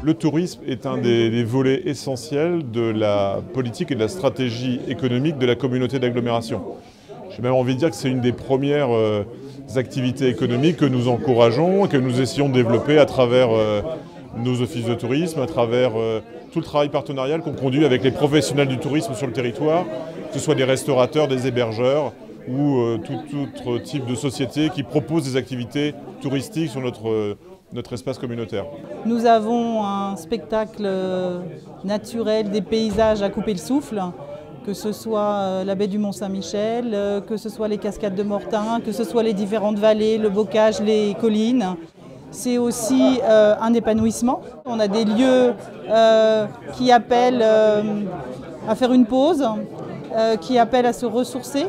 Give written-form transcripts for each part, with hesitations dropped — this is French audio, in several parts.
Le tourisme est un des volets essentiels de la politique et de la stratégie économique de la communauté d'agglomération. J'ai même envie de dire que c'est une des premières activités économiques que nous encourageons et que nous essayons de développer à travers nos offices de tourisme, à travers tout le travail partenarial qu'on conduit avec les professionnels du tourisme sur le territoire, que ce soit des restaurateurs, des hébergeurs ou tout autre type de société qui propose des activités touristiques sur notre espace communautaire. Nous avons un spectacle naturel, des paysages à couper le souffle, que ce soit la baie du Mont-Saint-Michel, que ce soit les cascades de Mortain, que ce soit les différentes vallées, le bocage, les collines. C'est aussi un épanouissement. On a des lieux qui appellent à faire une pause, qui appellent à se ressourcer.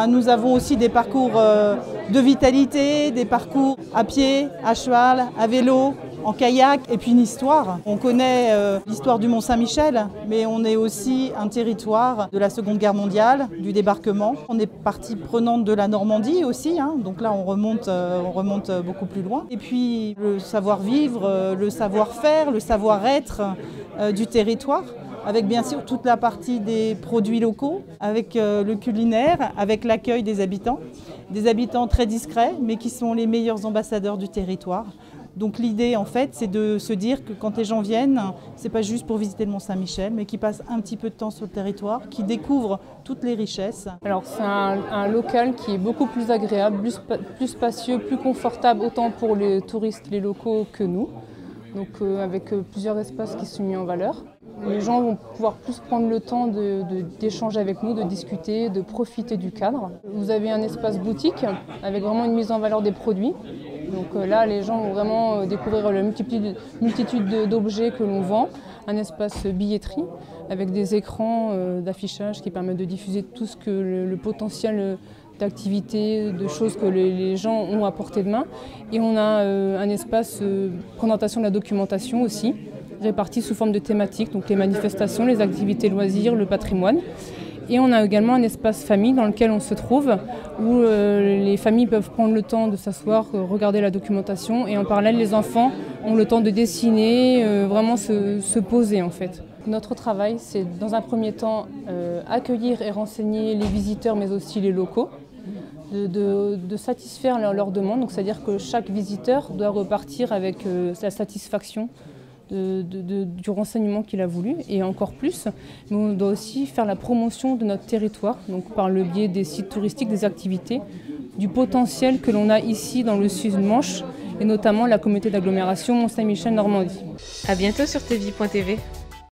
Nous avons aussi des parcours de vitalité, des parcours à pied, à cheval, à vélo, en kayak, et puis une histoire. On connaît l'histoire du Mont-Saint-Michel, mais on est aussi un territoire de la Seconde Guerre mondiale, du débarquement. On est partie prenante de la Normandie aussi, donc là on remonte beaucoup plus loin. Et puis le savoir-vivre, le savoir-faire, le savoir-être du territoire, avec bien sûr toute la partie des produits locaux, avec le culinaire, avec l'accueil des habitants très discrets, mais qui sont les meilleurs ambassadeurs du territoire. Donc l'idée en fait c'est de se dire que quand les gens viennent, c'est pas juste pour visiter le Mont-Saint-Michel, mais qu'ils passent un petit peu de temps sur le territoire, qu'ils découvrent toutes les richesses. Alors c'est un local qui est beaucoup plus agréable, plus spacieux, plus confortable, autant pour les touristes, les locaux que nous. Donc avec plusieurs espaces qui sont mis en valeur. Les gens vont pouvoir plus prendre le temps d'échanger avec nous, de discuter, de profiter du cadre. Vous avez un espace boutique avec vraiment une mise en valeur des produits. Donc là, les gens vont vraiment découvrir la multitude d'objets que l'on vend. Un espace billetterie avec des écrans d'affichage qui permettent de diffuser tout ce que le potentiel d'activités, de choses que les gens ont à portée de main. Et on a un espace présentation de la documentation aussi, réparti sous forme de thématiques, donc les manifestations, les activités loisirs, le patrimoine. Et on a également un espace famille dans lequel on se trouve, où les familles peuvent prendre le temps de s'asseoir, regarder la documentation, et en parallèle, les enfants ont le temps de dessiner, vraiment se poser en fait. Notre travail, c'est dans un premier temps accueillir et renseigner les visiteurs, mais aussi les locaux, de satisfaire leurs demandes. Donc, c'est-à-dire que chaque visiteur doit repartir avec la satisfaction du renseignement qu'il a voulu, et encore plus, mais on doit aussi faire la promotion de notre territoire, donc par le biais des sites touristiques, des activités, du potentiel que l'on a ici dans le Sud-Manche, et notamment la communauté d'agglomération Mont-Saint-Michel Normandie. À bientôt sur tvie.tv.